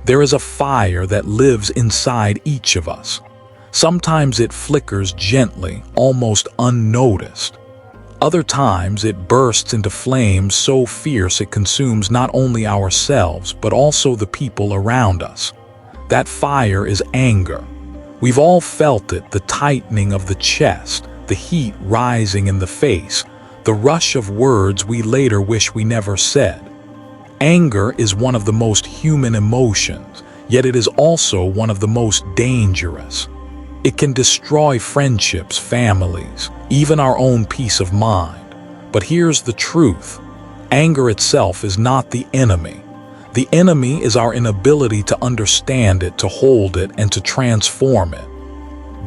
There is a fire that lives inside each of us. Sometimes it flickers gently, almost unnoticed. Other times it bursts into flames so fierce it consumes not only ourselves but also the people around us. That fire is anger. We've all felt it, the tightening of the chest, the heat rising in the face, the rush of words we later wish we never said. Anger is one of the most human emotions, yet it is also one of the most dangerous. It can destroy friendships, families, even our own peace of mind. But here's the truth. Anger itself is not the enemy. The enemy is our inability to understand it, to hold it, and to transform it.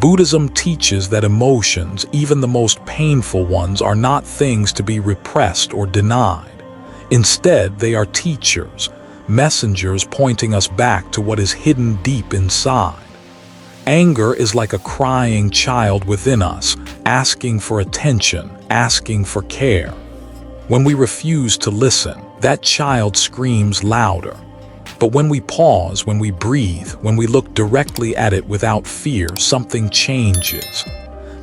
Buddhism teaches that emotions, even the most painful ones, are not things to be repressed or denied. Instead, they are teachers, messengers pointing us back to what is hidden deep inside. Anger is like a crying child within us, asking for attention, asking for care. When we refuse to listen, that child screams louder. But when we pause, when we breathe, when we look directly at it without fear, something changes.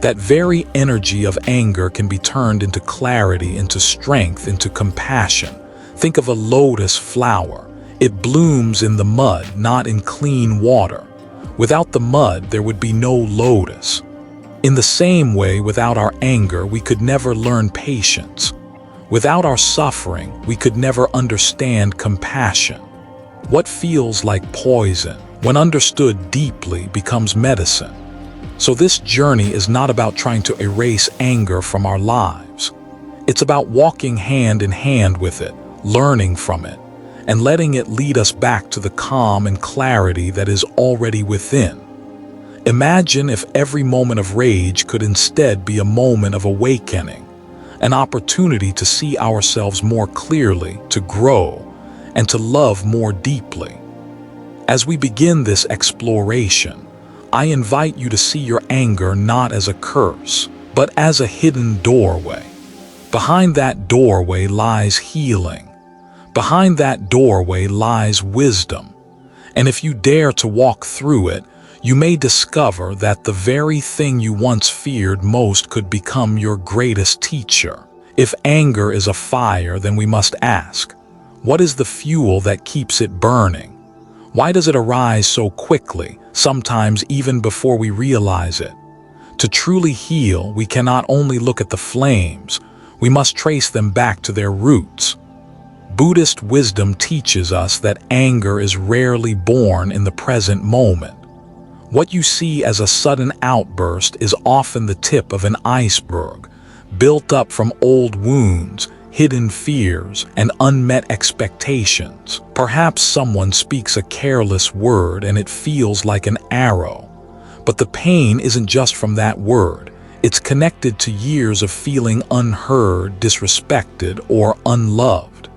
That very energy of anger can be turned into clarity, into strength, into compassion. Think of a lotus flower. It blooms in the mud, not in clean water. Without the mud, there would be no lotus. In the same way, without our anger, we could never learn patience. Without our suffering, we could never understand compassion. What feels like poison, when understood deeply, becomes medicine. So this journey is not about trying to erase anger from our lives. It's about walking hand in hand with it, learning from it, and letting it lead us back to the calm and clarity that is already within. Imagine if every moment of rage could instead be a moment of awakening, an opportunity to see ourselves more clearly, to grow, and to love more deeply. As we begin this exploration, I invite you to see your anger not as a curse, but as a hidden doorway. Behind that doorway lies healing. Behind that doorway lies wisdom. And if you dare to walk through it, you may discover that the very thing you once feared most could become your greatest teacher. If anger is a fire, then we must ask, what is the fuel that keeps it burning? Why does it arise so quickly, sometimes even before we realize it? To truly heal, we cannot only look at the flames, we must trace them back to their roots. Buddhist wisdom teaches us that anger is rarely born in the present moment. What you see as a sudden outburst is often the tip of an iceberg, built up from old wounds, hidden fears, and unmet expectations. Perhaps someone speaks a careless word and it feels like an arrow. But the pain isn't just from that word. It's connected to years of feeling unheard, disrespected, or unloved.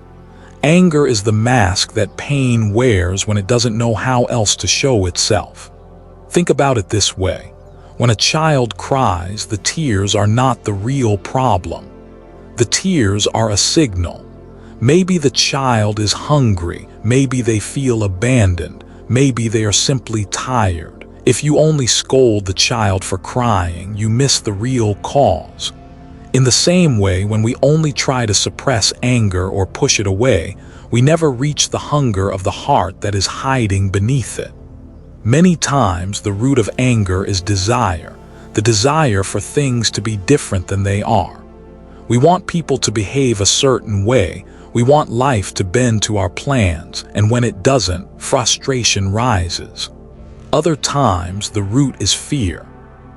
Anger is the mask that pain wears when it doesn't know how else to show itself. Think about it this way. When a child cries, the tears are not the real problem. The tears are a signal. Maybe the child is hungry, maybe they feel abandoned, maybe they are simply tired. If you only scold the child for crying, you miss the real cause. In the same way, when we only try to suppress anger or push it away, we never reach the hunger of the heart that is hiding beneath it. Many times, the root of anger is desire, the desire for things to be different than they are. We want people to behave a certain way, we want life to bend to our plans, and when it doesn't, frustration rises. Other times, the root is fear.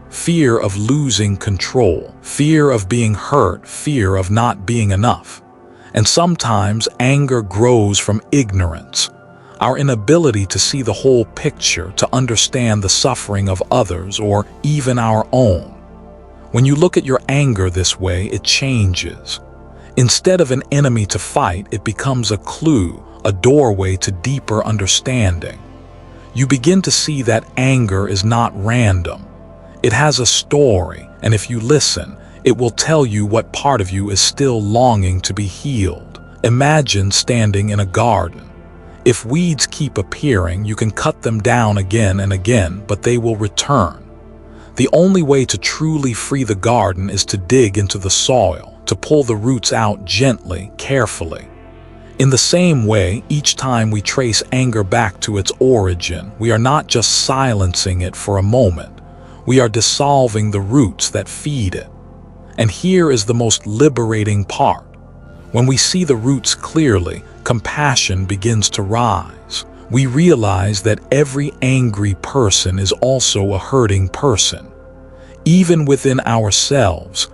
Fear of losing control, fear of being hurt, fear of not being enough. And sometimes anger grows from ignorance, our inability to see the whole picture, to understand the suffering of others or even our own. When you look at your anger this way, it changes. Instead of an enemy to fight, it becomes a clue, a doorway to deeper understanding. You begin to see that anger is not random. It has a story, and if you listen, it will tell you what part of you is still longing to be healed. Imagine standing in a garden. If weeds keep appearing, you can cut them down again and again, but they will return. The only way to truly free the garden is to dig into the soil, to pull the roots out gently, carefully. In the same way, each time we trace anger back to its origin, we are not just silencing it for a moment. We are dissolving the roots that feed it. And here is the most liberating part. When we see the roots clearly, compassion begins to rise. We realize that every angry person is also a hurting person. Even within ourselves,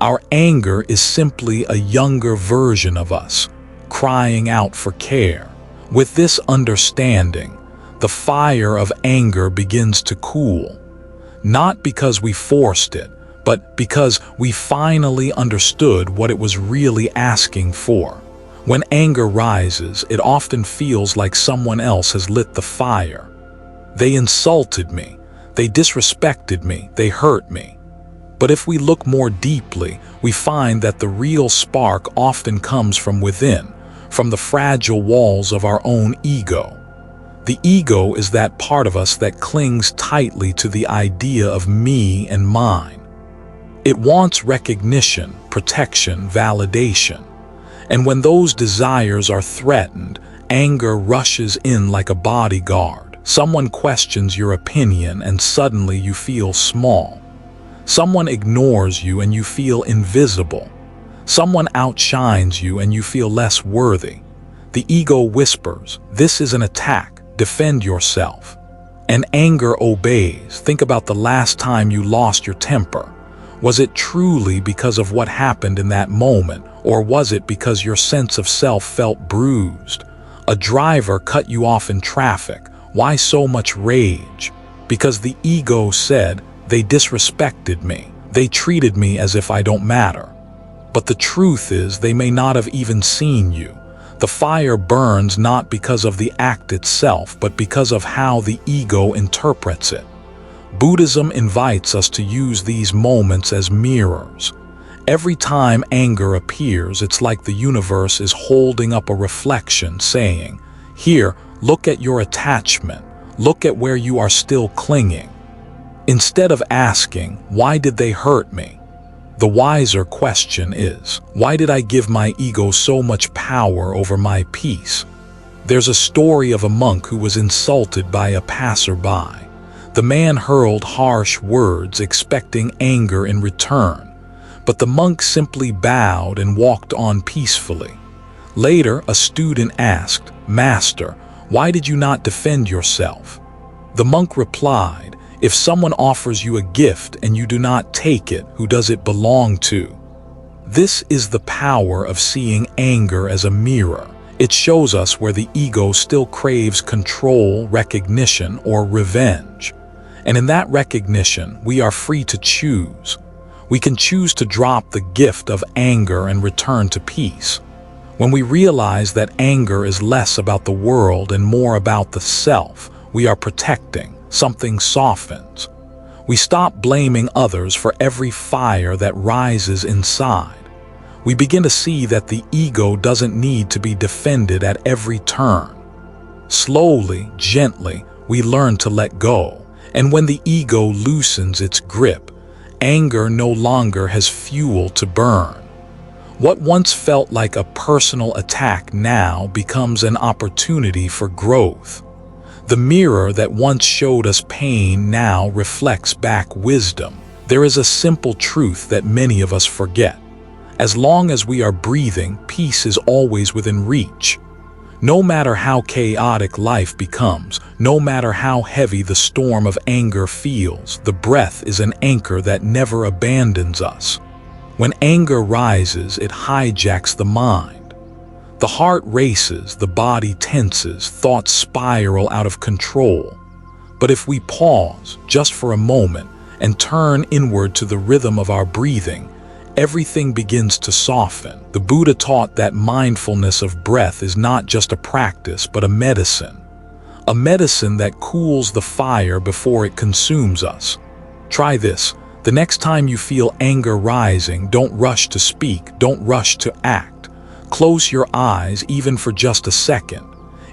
our anger is simply a younger version of us, crying out for care. With this understanding, the fire of anger begins to cool, not because we forced it, but because we finally understood what it was really asking for. When anger rises, it often feels like someone else has lit the fire. They insulted me, they disrespected me, they hurt me. But if we look more deeply, we find that the real spark often comes from within, from the fragile walls of our own ego. The ego is that part of us that clings tightly to the idea of me and mine. It wants recognition, protection, validation. And when those desires are threatened, anger rushes in like a bodyguard. Someone questions your opinion and suddenly you feel small. Someone ignores you and you feel invisible. Someone outshines you and you feel less worthy. The ego whispers, "This is an attack, defend yourself." And anger obeys. Think about the last time you lost your temper. Was it truly because of what happened in that moment, or was it because your sense of self felt bruised? A driver cut you off in traffic. Why so much rage? Because the ego said, "They disrespected me. They treated me as if I don't matter." But the truth is, they may not have even seen you. The fire burns not because of the act itself, but because of how the ego interprets it. Buddhism invites us to use these moments as mirrors. Every time anger appears, it's like the universe is holding up a reflection, saying, "Here, look at your attachment. Look at where you are still clinging." Instead of asking, "Why did they hurt me?" the wiser question is, "Why did I give my ego so much power over my peace?" There's a story of a monk who was insulted by a passerby. The man hurled harsh words, expecting anger in return, but the monk simply bowed and walked on peacefully. Later, a student asked, "Master, why did you not defend yourself?" The monk replied, "If someone offers you a gift and you do not take it, who does it belong to?" This is the power of seeing anger as a mirror. It shows us where the ego still craves control, recognition, or revenge. And in that recognition, we are free to choose. We can choose to drop the gift of anger and return to peace. When we realize that anger is less about the world and more about the self we are protecting, something softens. We stop blaming others for every fire that rises inside. We begin to see that the ego doesn't need to be defended at every turn. Slowly, gently, we learn to let go. And when the ego loosens its grip, anger no longer has fuel to burn. What once felt like a personal attack now becomes an opportunity for growth. The mirror that once showed us pain now reflects back wisdom. There is a simple truth that many of us forget. As long as we are breathing, peace is always within reach. No matter how chaotic life becomes, no matter how heavy the storm of anger feels, the breath is an anchor that never abandons us. When anger rises, it hijacks the mind. The heart races, the body tenses, thoughts spiral out of control. But if we pause, just for a moment, and turn inward to the rhythm of our breathing, everything begins to soften. The Buddha taught that mindfulness of breath is not just a practice, but a medicine. A medicine that cools the fire before it consumes us. Try this. The next time you feel anger rising, don't rush to speak, don't rush to act. Close your eyes even for just a second.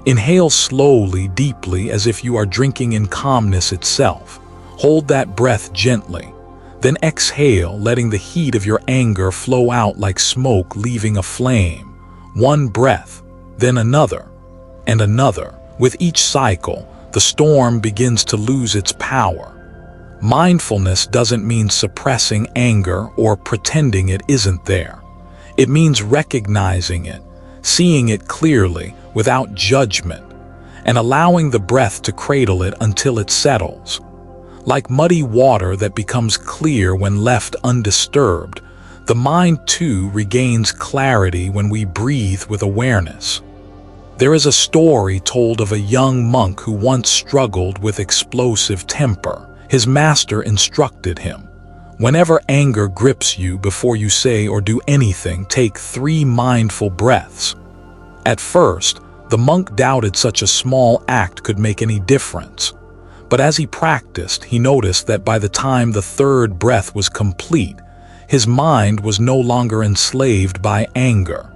Inhale slowly, deeply, as if you are drinking in calmness itself. Hold that breath gently. Then exhale, letting the heat of your anger flow out like smoke leaving a flame. One breath, then another, and another. With each cycle, the storm begins to lose its power. Mindfulness doesn't mean suppressing anger or pretending it isn't there. It means recognizing it, seeing it clearly without judgment, and allowing the breath to cradle it until it settles. Like muddy water that becomes clear when left undisturbed, the mind too regains clarity when we breathe with awareness. There is a story told of a young monk who once struggled with explosive temper. His master instructed him, "Whenever anger grips you, before you say or do anything, take 3 mindful breaths." At first, the monk doubted such a small act could make any difference. But as he practiced, he noticed that by the time the 3rd breath was complete, his mind was no longer enslaved by anger.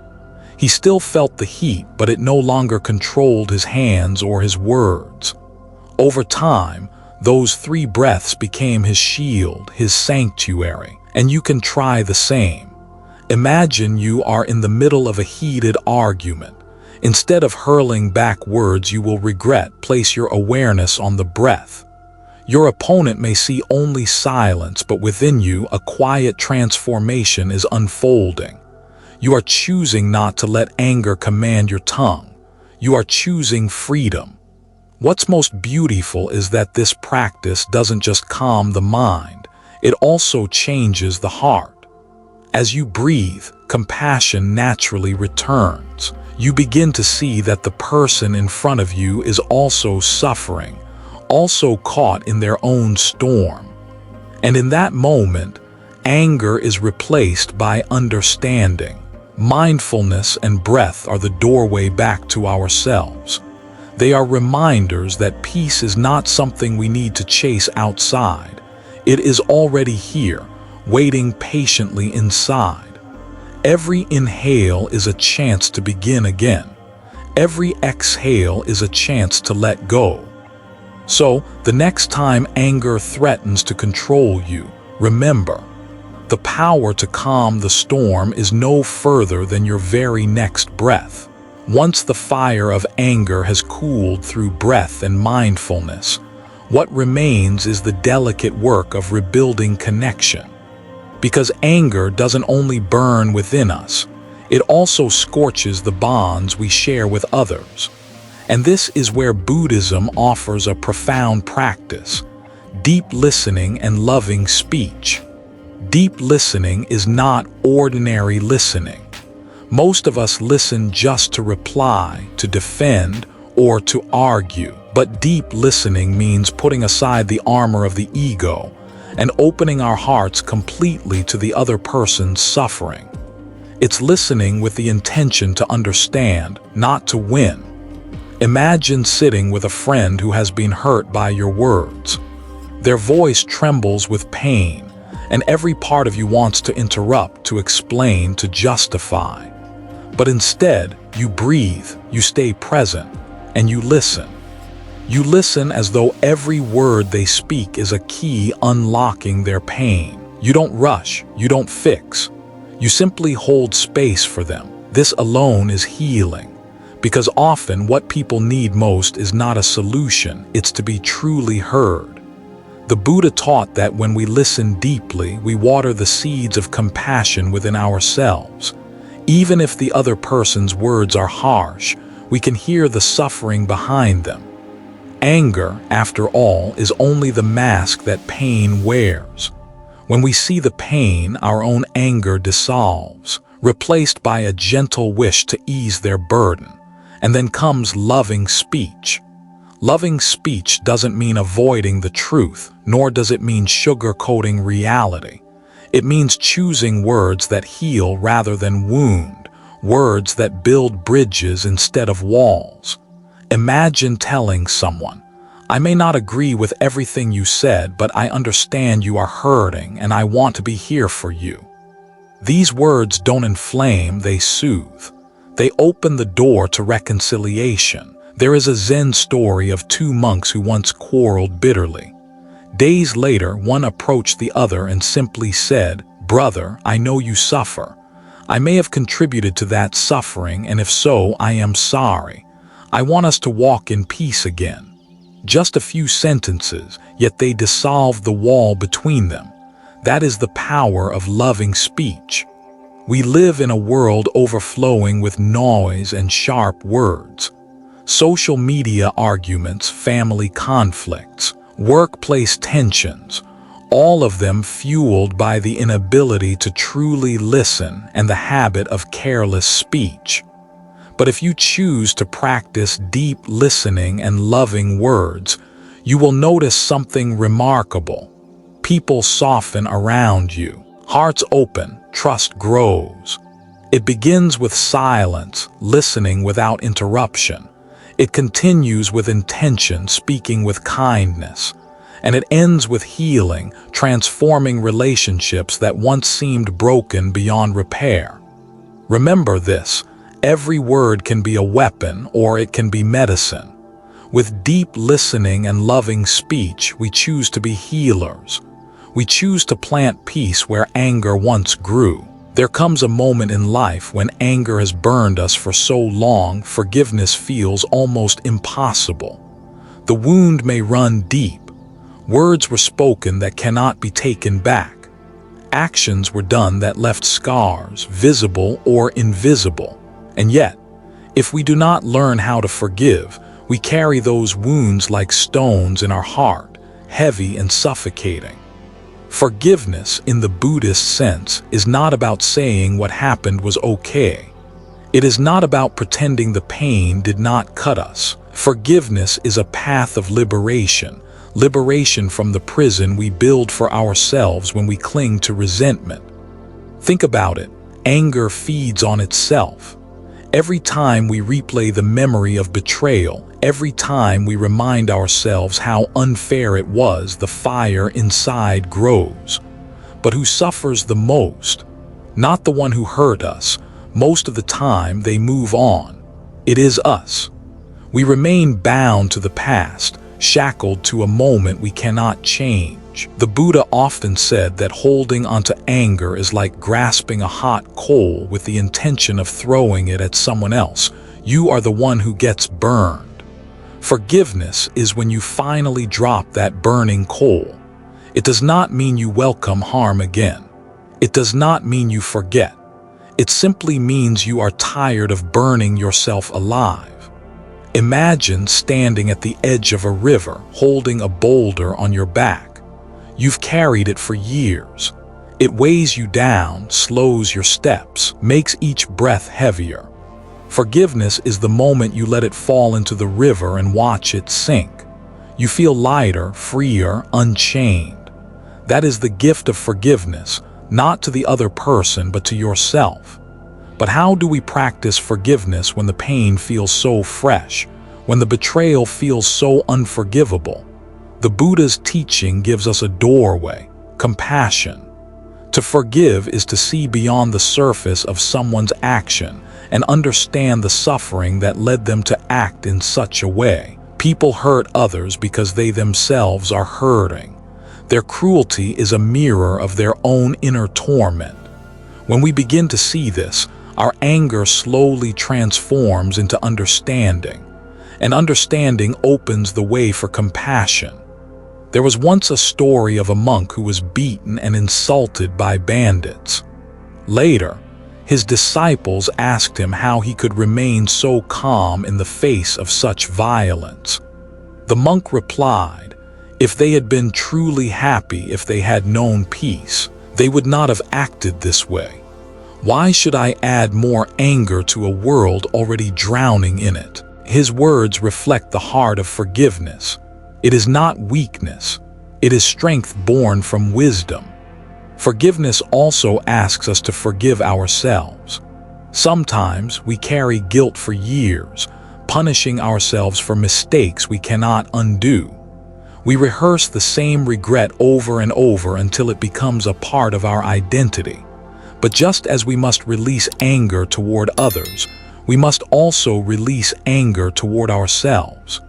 He still felt the heat, but it no longer controlled his hands or his words. Over time, those 3 breaths became his shield, his sanctuary, and you can try the same. Imagine you are in the middle of a heated argument. Instead of hurling back words you will regret, place your awareness on the breath. Your opponent may see only silence, but within you a quiet transformation is unfolding. You are choosing not to let anger command your tongue. You are choosing freedom. What's most beautiful is that this practice doesn't just calm the mind, it also changes the heart. As you breathe, compassion naturally returns. You begin to see that the person in front of you is also suffering, also caught in their own storm. And in that moment, anger is replaced by understanding. Mindfulness and breath are the doorway back to ourselves. They are reminders that peace is not something we need to chase outside. It is already here, waiting patiently inside. Every inhale is a chance to begin again. Every exhale is a chance to let go. So, the next time anger threatens to control you, remember, the power to calm the storm is no further than your very next breath. Once the fire of anger has cooled through breath and mindfulness, what remains is the delicate work of rebuilding connection. Because anger doesn't only burn within us, it also scorches the bonds we share with others. And this is where Buddhism offers a profound practice: deep listening and loving speech. Deep listening is not ordinary listening. Most of us listen just to reply, to defend, or to argue. But deep listening means putting aside the armor of the ego and opening our hearts completely to the other person's suffering. It's listening with the intention to understand, not to win. Imagine sitting with a friend who has been hurt by your words. Their voice trembles with pain, and every part of you wants to interrupt, to explain, to justify. But instead, you breathe, you stay present, and you listen. You listen as though every word they speak is a key unlocking their pain. You don't rush, you don't fix. You simply hold space for them. This alone is healing, because often what people need most is not a solution, it's to be truly heard. The Buddha taught that when we listen deeply, we water the seeds of compassion within ourselves. Even if the other person's words are harsh, we can hear the suffering behind them. Anger, after all, is only the mask that pain wears. When we see the pain, our own anger dissolves, replaced by a gentle wish to ease their burden. And then comes loving speech. Loving speech doesn't mean avoiding the truth, nor does it mean sugarcoating reality. It means choosing words that heal rather than wound, words that build bridges instead of walls. Imagine telling someone, "I may not agree with everything you said, but I understand you are hurting and I want to be here for you." These words don't inflame, they soothe. They open the door to reconciliation, There is a Zen story of two monks who once quarreled bitterly. Days later, one approached the other and simply said, "Brother, I know you suffer. I may have contributed to that suffering, and if so, I am sorry. I want us to walk in peace again." Just a few sentences, yet they dissolved the wall between them. That is the power of loving speech. We live in a world overflowing with noise and sharp words. Social media arguments, family conflicts, workplace tensions, all of them fueled by the inability to truly listen and the habit of careless speech. But if you choose to practice deep listening and loving words, you will notice something remarkable. People soften around you. Hearts open, trust grows. It begins with silence, listening without interruption. It continues with intention, speaking with kindness. And it ends with healing, transforming relationships that once seemed broken beyond repair. Remember this, every word can be a weapon or it can be medicine. With deep listening and loving speech, we choose to be healers. We choose to plant peace where anger once grew. There comes a moment in life when anger has burned us for so long, forgiveness feels almost impossible. The wound may run deep. Words were spoken that cannot be taken back. Actions were done that left scars, visible or invisible. And yet, if we do not learn how to forgive, we carry those wounds like stones in our heart, heavy and suffocating. Forgiveness, in the Buddhist sense, is not about saying what happened was okay. It is not about pretending the pain did not cut us. Forgiveness is a path of liberation, liberation from the prison we build for ourselves when we cling to resentment. Think about it. Anger feeds on itself. Every time we replay the memory of betrayal, every time we remind ourselves how unfair it was, the fire inside grows. But who suffers the most? Not the one who hurt us. Most of the time they move on. It is us. We remain bound to the past, shackled to a moment we cannot change. The Buddha often said that holding onto anger is like grasping a hot coal with the intention of throwing it at someone else. You are the one who gets burned. Forgiveness is when you finally drop that burning coal. It does not mean you welcome harm again. It does not mean you forget. It simply means you are tired of burning yourself alive. Imagine standing at the edge of a river, holding a boulder on your back. You've carried it for years. It weighs you down, slows your steps, makes each breath heavier. Forgiveness is the moment you let it fall into the river and watch it sink. You feel lighter, freer, unchained. That is the gift of forgiveness, not to the other person but to yourself. But how do we practice forgiveness when the pain feels so fresh, when the betrayal feels so unforgivable? The Buddha's teaching gives us a doorway, compassion. To forgive is to see beyond the surface of someone's action and understand the suffering that led them to act in such a way. People hurt others because they themselves are hurting. Their cruelty is a mirror of their own inner torment. When we begin to see this, our anger slowly transforms into understanding, and understanding opens the way for compassion. There was once a story of a monk who was beaten and insulted by bandits. Later, his disciples asked him how he could remain so calm in the face of such violence. The monk replied, "If they had been truly happy, if they had known peace, they would not have acted this way. Why should I add more anger to a world already drowning in it?" His words reflect the heart of forgiveness. It is not weakness. It is strength born from wisdom. Forgiveness also asks us to forgive ourselves. Sometimes we carry guilt for years, punishing ourselves for mistakes we cannot undo. We rehearse the same regret over and over until it becomes a part of our identity. But just as we must release anger toward others, we must also release anger toward ourselves.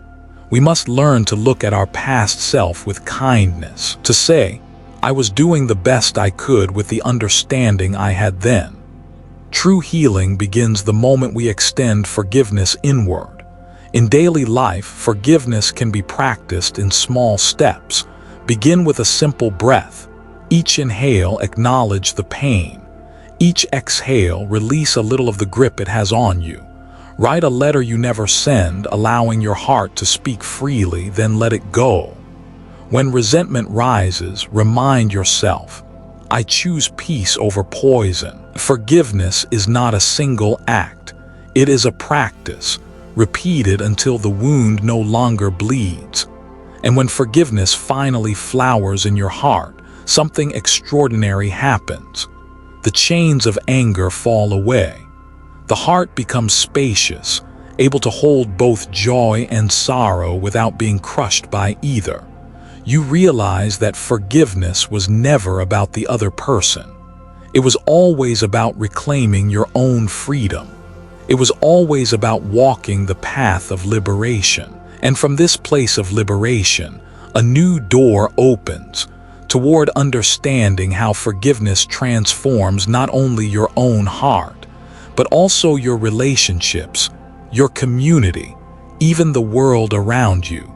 We must learn to look at our past self with kindness, to say, "I was doing the best I could with the understanding I had then." True healing begins the moment we extend forgiveness inward. In daily life, forgiveness can be practiced in small steps. Begin with a simple breath. Each inhale, acknowledge the pain. Each exhale, release a little of the grip it has on you. Write a letter you never send, allowing your heart to speak freely, then let it go. When resentment rises, remind yourself, "I choose peace over poison." Forgiveness is not a single act. It is a practice, repeated until the wound no longer bleeds. And when forgiveness finally flowers in your heart, something extraordinary happens. The chains of anger fall away. The heart becomes spacious, able to hold both joy and sorrow without being crushed by either. You realize that forgiveness was never about the other person. It was always about reclaiming your own freedom. It was always about walking the path of liberation. And from this place of liberation, a new door opens toward understanding how forgiveness transforms not only your own heart, but also your relationships, your community, even the world around you.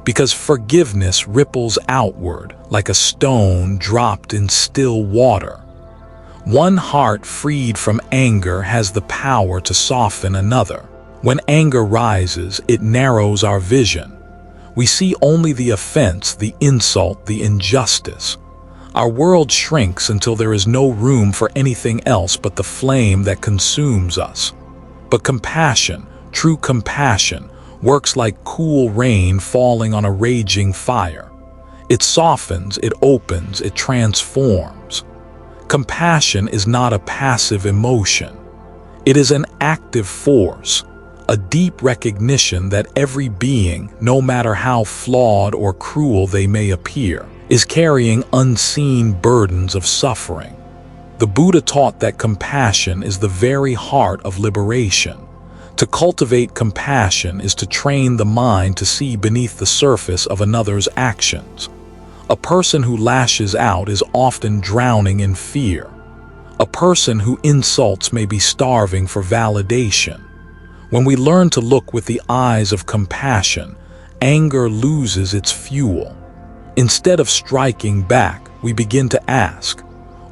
Because forgiveness ripples outward like a stone dropped in still water. One heart freed from anger has the power to soften another. When anger rises, it narrows our vision. We see only the offense, the insult, the injustice. Our world shrinks until there is no room for anything else but the flame that consumes us. But compassion, true compassion, works like cool rain falling on a raging fire. It softens, it opens, it transforms. Compassion is not a passive emotion. It is an active force, a deep recognition that every being, no matter how flawed or cruel they may appear, is carrying unseen burdens of suffering. The Buddha taught that compassion is the very heart of liberation. To cultivate compassion is to train the mind to see beneath the surface of another's actions. A person who lashes out is often drowning in fear. A person who insults may be starving for validation. When we learn to look with the eyes of compassion, anger loses its fuel. Instead of striking back, we begin to ask,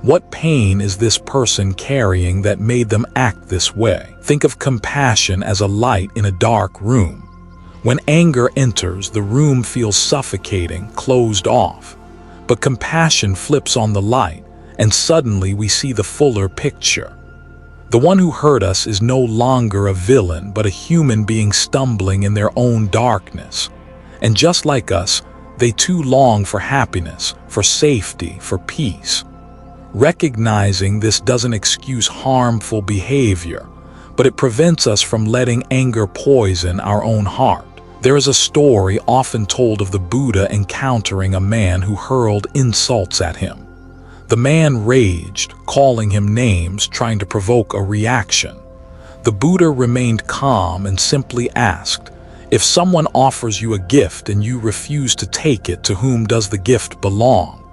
what pain is this person carrying that made them act this way? Think of compassion as a light in a dark room. When anger enters, the room feels suffocating, closed off. But compassion flips on the light, and suddenly we see the fuller picture. The one who hurt us is no longer a villain, but a human being stumbling in their own darkness. And just like us, they too long for happiness, for safety, for peace. Recognizing this doesn't excuse harmful behavior, but it prevents us from letting anger poison our own heart. There is a story often told of the Buddha encountering a man who hurled insults at him. The man raged, calling him names, trying to provoke a reaction. The Buddha remained calm and simply asked, "If someone offers you a gift and you refuse to take it, to whom does the gift belong?"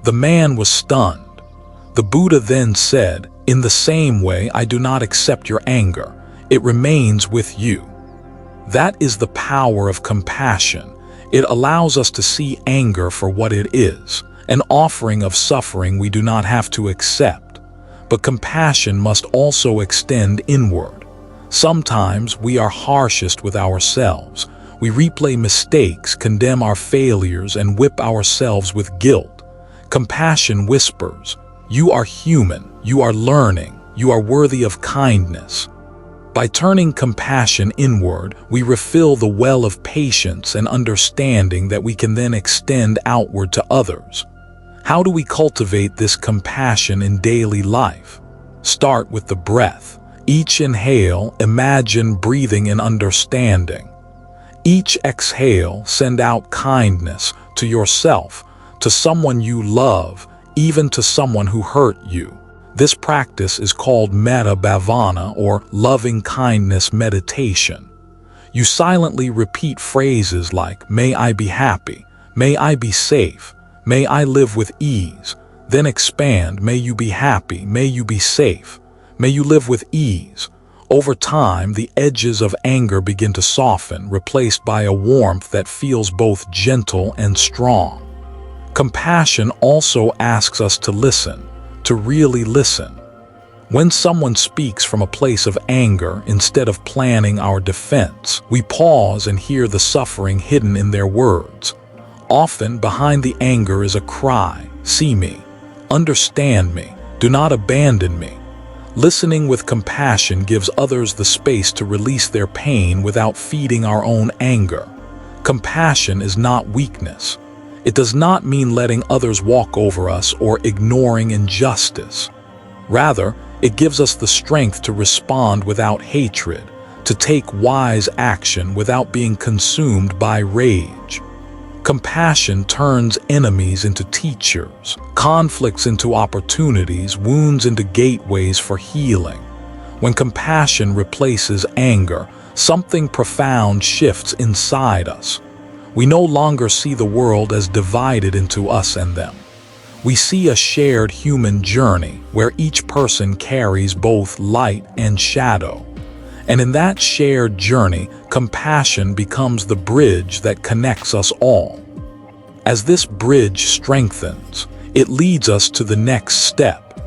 The man was stunned. The Buddha then said, "In the same way, I do not accept your anger. It remains with you." That is the power of compassion. It allows us to see anger for what it is, an offering of suffering we do not have to accept. But compassion must also extend inward. Sometimes we are harshest with ourselves. We replay mistakes, condemn our failures, and whip ourselves with guilt. Compassion whispers, "You are human, you are learning, you are worthy of kindness." By turning compassion inward, we refill the well of patience and understanding that we can then extend outward to others. How do we cultivate this compassion in daily life? Start with the breath. Each inhale, imagine breathing in understanding. Each exhale, send out kindness to yourself, to someone you love, even to someone who hurt you. This practice is called metta bhavana, or loving kindness meditation. You silently repeat phrases like, "May I be happy," "May I be safe," "May I live with ease," then expand, "May you be happy," "May you be safe," "May you live with ease." Over time, the edges of anger begin to soften, replaced by a warmth that feels both gentle and strong. Compassion also asks us to listen, to really listen. When someone speaks from a place of anger, instead of planning our defense, we pause and hear the suffering hidden in their words. Often, behind the anger is a cry, "See me, understand me, do not abandon me." Listening with compassion gives others the space to release their pain without feeding our own anger. Compassion is not weakness. It does not mean letting others walk over us or ignoring injustice. Rather, it gives us the strength to respond without hatred, to take wise action without being consumed by rage. Compassion turns enemies into teachers, conflicts into opportunities, wounds into gateways for healing. When compassion replaces anger, something profound shifts inside us. We no longer see the world as divided into us and them. We see a shared human journey where each person carries both light and shadow. And in that shared journey, compassion becomes the bridge that connects us all. As this bridge strengthens, it leads us to the next step,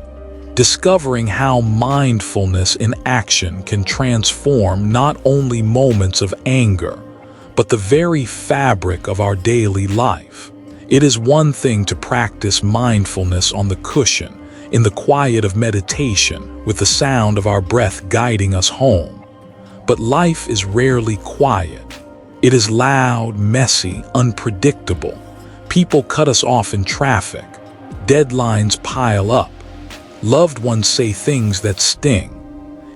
discovering how mindfulness in action can transform not only moments of anger, but the very fabric of our daily life. It is one thing to practice mindfulness on the cushion, in the quiet of meditation, with the sound of our breath guiding us home. But life is rarely quiet. It is loud, messy, unpredictable. People cut us off in traffic. Deadlines pile up. Loved ones say things that sting.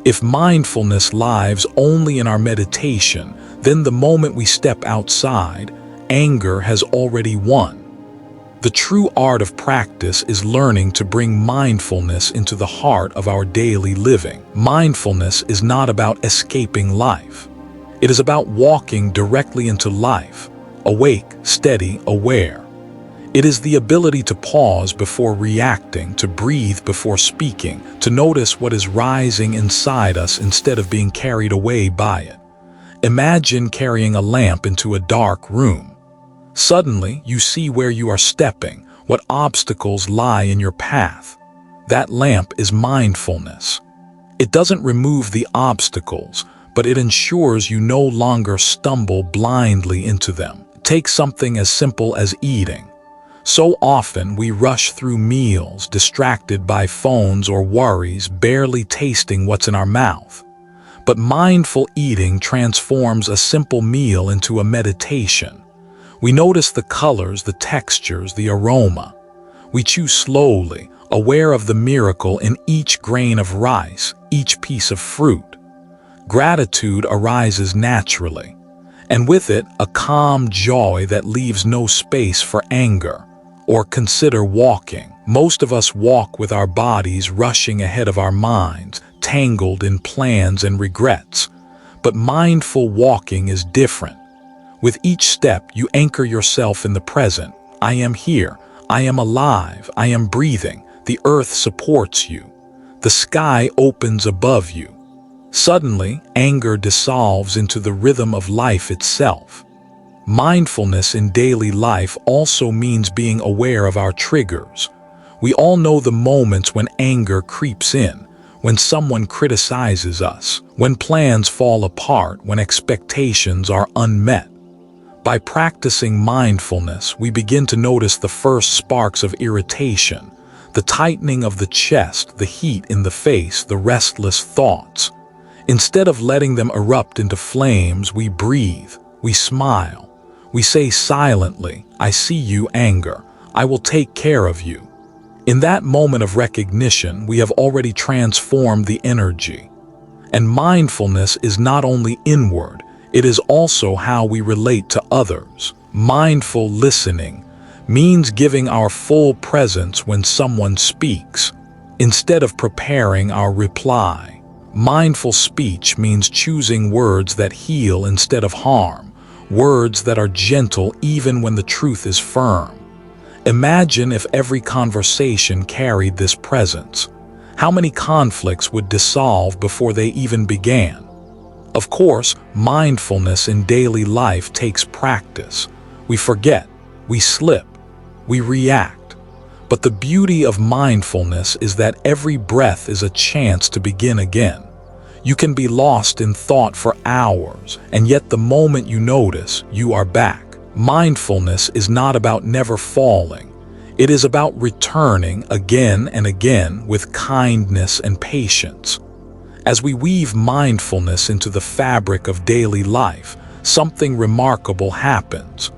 If mindfulness lives only in our meditation, then the moment we step outside, anger has already won. The true art of practice is learning to bring mindfulness into the heart of our daily living. Mindfulness is not about escaping life. It is about walking directly into life, awake, steady, aware. It is the ability to pause before reacting, to breathe before speaking, to notice what is rising inside us instead of being carried away by it. Imagine carrying a lamp into a dark room. Suddenly, you see where you are stepping, what obstacles lie in your path. That lamp is mindfulness. It doesn't remove the obstacles, but it ensures you no longer stumble blindly into them. Take something as simple as eating. So often we rush through meals, distracted by phones or worries, barely tasting what's in our mouth. But mindful eating transforms a simple meal into a meditation. We notice the colors, the textures, the aroma. We chew slowly, aware of the miracle in each grain of rice, each piece of fruit. Gratitude arises naturally, and with it, a calm joy that leaves no space for anger. Or consider walking. Most of us walk with our bodies rushing ahead of our minds, tangled in plans and regrets. But mindful walking is different. With each step, you anchor yourself in the present. I am here. I am alive. I am breathing. The earth supports you. The sky opens above you. Suddenly, anger dissolves into the rhythm of life itself. Mindfulness in daily life also means being aware of our triggers. We all know the moments when anger creeps in, when someone criticizes us, when plans fall apart, when expectations are unmet. By practicing mindfulness, we begin to notice the first sparks of irritation, the tightening of the chest, the heat in the face, the restless thoughts. Instead of letting them erupt into flames, we breathe, we smile. We say silently, I see you, anger. I will take care of you. In that moment of recognition, we have already transformed the energy. And mindfulness is not only inward, it is also how we relate to others. Mindful listening means giving our full presence when someone speaks. instead of preparing our reply. Mindful speech means choosing words that heal instead of harm, words that are gentle even when the truth is firm. Imagine if every conversation carried this presence. How many conflicts would dissolve before they even began? Of course, mindfulness in daily life takes practice. We forget, we slip, we react. But the beauty of mindfulness is that every breath is a chance to begin again. You can be lost in thought for hours, and yet the moment you notice, you are back. Mindfulness is not about never falling. It is about returning again and again with kindness and patience. As we weave mindfulness into the fabric of daily life, something remarkable happens.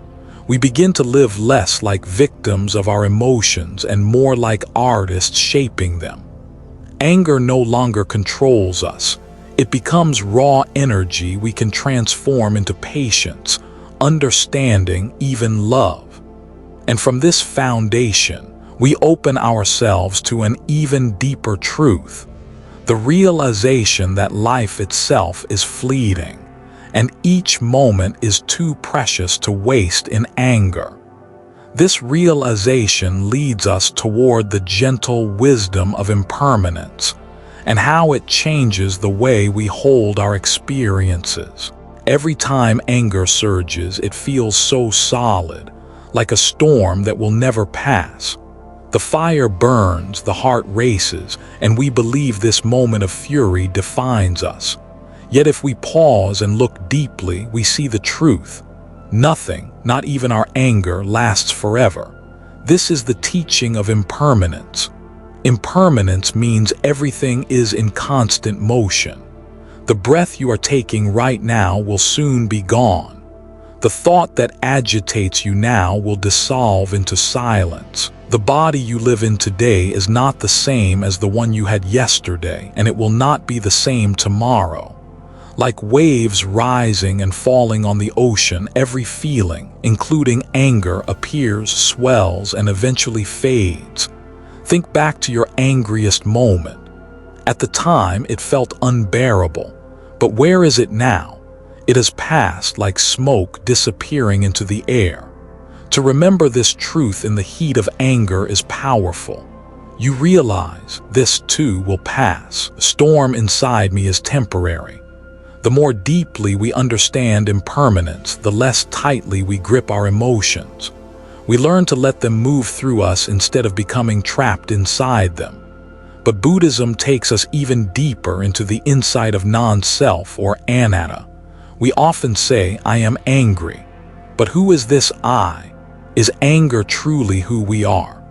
We begin to live less like victims of our emotions and more like artists shaping them. Anger no longer controls us. It becomes raw energy we can transform into patience, understanding, even love. And from this foundation, we open ourselves to an even deeper truth. The realization that life itself is fleeting, and each moment is too precious to waste in anger. This realization leads us toward the gentle wisdom of impermanence, and how it changes the way we hold our experiences. Every time anger surges, it feels so solid, like a storm that will never pass. The fire burns, the heart races, and we believe this moment of fury defines us. Yet if we pause and look deeply, we see the truth. Nothing, not even our anger, lasts forever. This is the teaching of impermanence. Impermanence means everything is in constant motion. The breath you are taking right now will soon be gone. The thought that agitates you now will dissolve into silence. The body you live in today is not the same as the one you had yesterday, and it will not be the same tomorrow. Like waves rising and falling on the ocean, every feeling, including anger, appears, swells, and eventually fades. Think back to your angriest moment. At the time, it felt unbearable. But where is it now? It has passed like smoke disappearing into the air. To remember this truth in the heat of anger is powerful. You realize this too will pass. The storm inside me is temporary. The more deeply we understand impermanence, the less tightly we grip our emotions. We learn to let them move through us instead of becoming trapped inside them. But Buddhism takes us even deeper into the insight of non-self or anatta. We often say, "I am angry." But who is this I? Is anger truly who we are?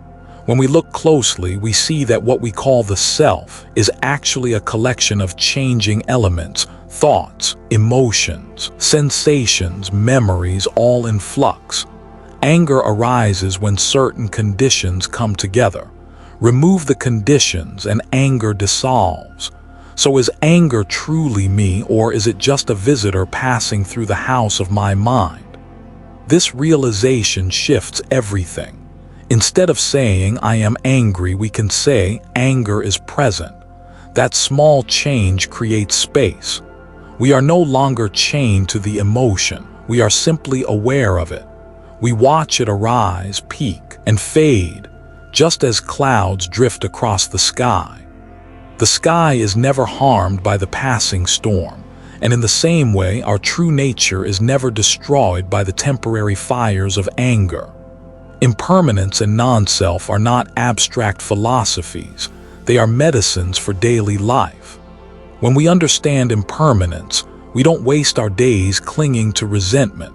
When we look closely, we see that what we call the self is actually a collection of changing elements, thoughts, emotions, sensations, memories, all in flux. Anger arises when certain conditions come together. Remove the conditions and anger dissolves. So is anger truly me, or is it just a visitor passing through the house of my mind? This realization shifts everything. Instead of saying, "I am angry," we can say, "Anger is present." That small change creates space. We are no longer chained to the emotion. We are simply aware of it. We watch it arise, peak, and fade, just as clouds drift across the sky. The sky is never harmed by the passing storm, and in the same way, our true nature is never destroyed by the temporary fires of anger. Impermanence and non-self are not abstract philosophies. They are medicines for daily life. When we understand impermanence, we don't waste our days clinging to resentment,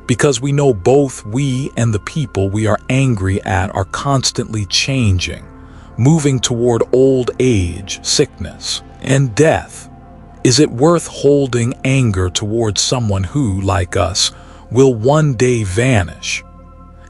because we know both we and the people we are angry at are constantly changing, moving toward old age, sickness, and death. Is it worth holding anger towards someone who, like us, will one day vanish?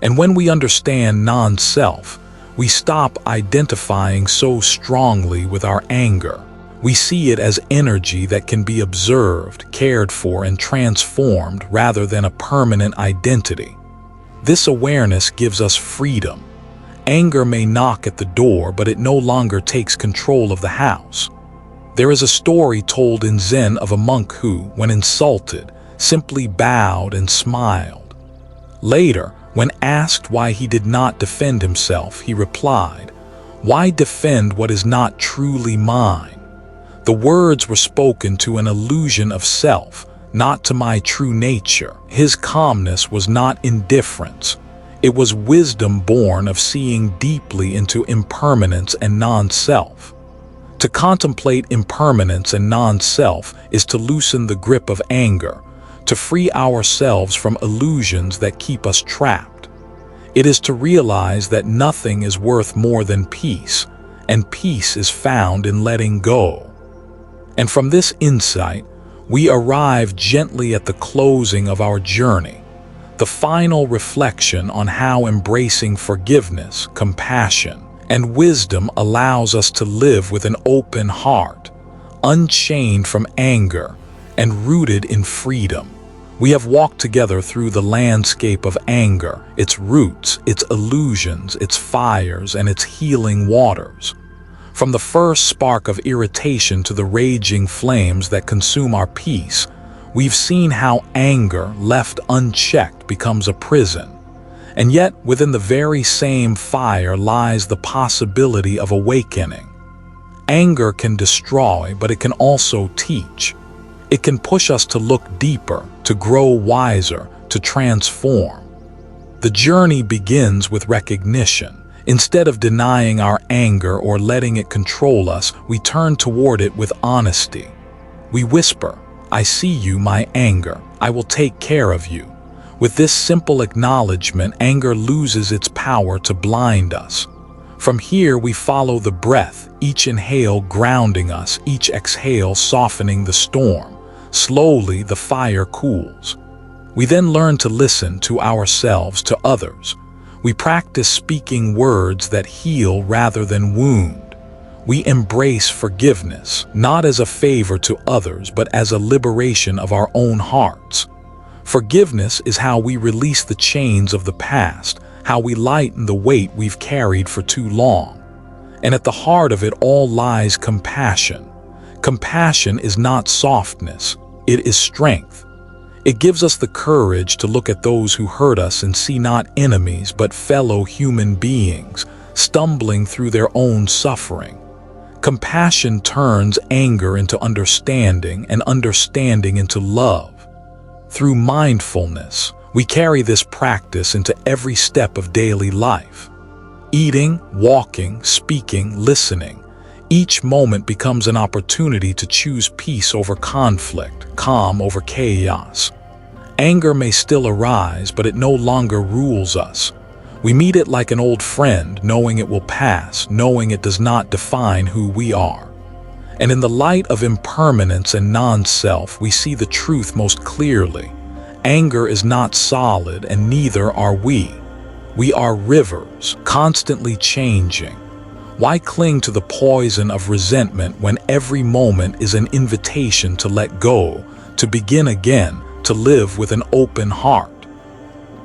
And when we understand non-self, we stop identifying so strongly with our anger. We see it as energy that can be observed, cared for, and transformed rather than a permanent identity. This awareness gives us freedom. Anger may knock at the door, but it no longer takes control of the house. There is a story told in Zen of a monk who, when insulted, simply bowed and smiled. Later, when asked why he did not defend himself, he replied, "Why defend what is not truly mine?" The words were spoken to an illusion of self, not to my true nature. His calmness was not indifference. It was wisdom born of seeing deeply into impermanence and non-self. To contemplate impermanence and non-self is to loosen the grip of anger, to free ourselves from illusions that keep us trapped. It is to realize that nothing is worth more than peace, and peace is found in letting go. And from this insight, we arrive gently at the closing of our journey, the final reflection on how embracing forgiveness, compassion, and wisdom allows us to live with an open heart, unchained from anger and rooted in freedom. We have walked together through the landscape of anger, its roots, its illusions, its fires, and its healing waters. From the first spark of irritation to the raging flames that consume our peace, we've seen how anger, left unchecked, becomes a prison. And yet, within the very same fire lies the possibility of awakening. Anger can destroy, but it can also teach. It can push us to look deeper, to grow wiser, to transform. The journey begins with recognition. Instead of denying our anger or letting it control us, we turn toward it with honesty. We whisper, "I see you, my anger. I will take care of you." With this simple acknowledgement, anger loses its power to blind us. From here, we follow the breath, each inhale grounding us, each exhale softening the storm. Slowly, the fire cools. We then learn to listen to ourselves, to others. We practice speaking words that heal rather than wound. We embrace forgiveness, not as a favor to others, but as a liberation of our own hearts. Forgiveness is how we release the chains of the past, how we lighten the weight we've carried for too long. And at the heart of it all lies compassion. Compassion is not softness, it is strength. It gives us the courage to look at those who hurt us and see not enemies but fellow human beings, stumbling through their own suffering. Compassion turns anger into understanding and understanding into love. Through mindfulness, we carry this practice into every step of daily life. Eating, walking, speaking, listening. Each moment becomes an opportunity to choose peace over conflict, calm over chaos. Anger may still arise, but it no longer rules us. We meet it like an old friend, knowing it will pass, knowing it does not define who we are. And in the light of impermanence and non-self, we see the truth most clearly. Anger is not solid, and neither are we. We are rivers, constantly changing. Why cling to the poison of resentment when every moment is an invitation to let go, to begin again, to live with an open heart?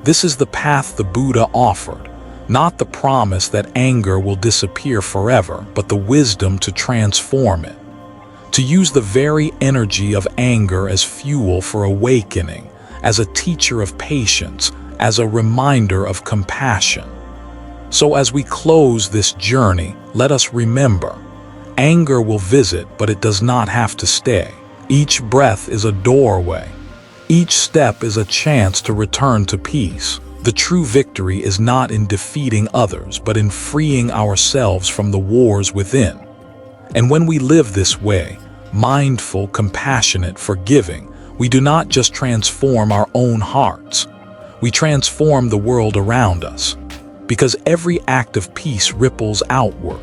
This is the path the Buddha offered, not the promise that anger will disappear forever, but the wisdom to transform it. To use the very energy of anger as fuel for awakening, as a teacher of patience, as a reminder of compassion. So as we close this journey, let us remember, anger will visit, but it does not have to stay. Each breath is a doorway. Each step is a chance to return to peace. The true victory is not in defeating others, but in freeing ourselves from the wars within. And when we live this way, mindful, compassionate, forgiving, we do not just transform our own hearts. We transform the world around us. Because every act of peace ripples outward.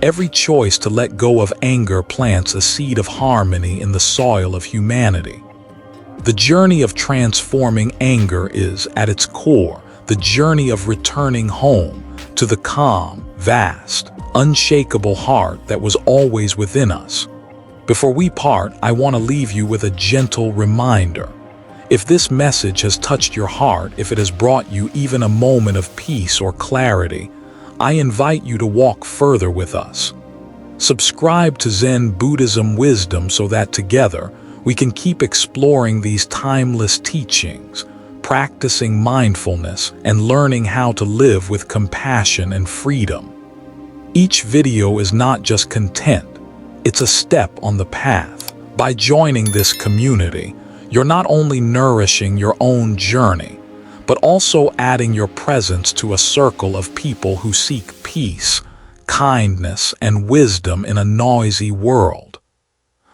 Every choice to let go of anger plants a seed of harmony in the soil of humanity. The journey of transforming anger is, at its core, the journey of returning home to the calm, vast, unshakable heart that was always within us. Before we part, I want to leave you with a gentle reminder. If this message has touched your heart, if it has brought you even a moment of peace or clarity, I invite you to walk further with us. Subscribe to Zen Buddhism Wisdom so that together we can keep exploring these timeless teachings, practicing mindfulness, and learning how to live with compassion and freedom. Each video is not just content, it's a step on the path. By joining this community, you're not only nourishing your own journey, but also adding your presence to a circle of people who seek peace, kindness, and wisdom in a noisy world.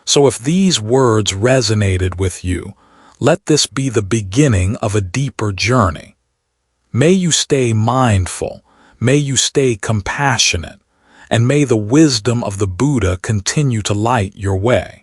So if these words resonated with you, let this be the beginning of a deeper journey. May you stay mindful, may you stay compassionate, and may the wisdom of the Buddha continue to light your way.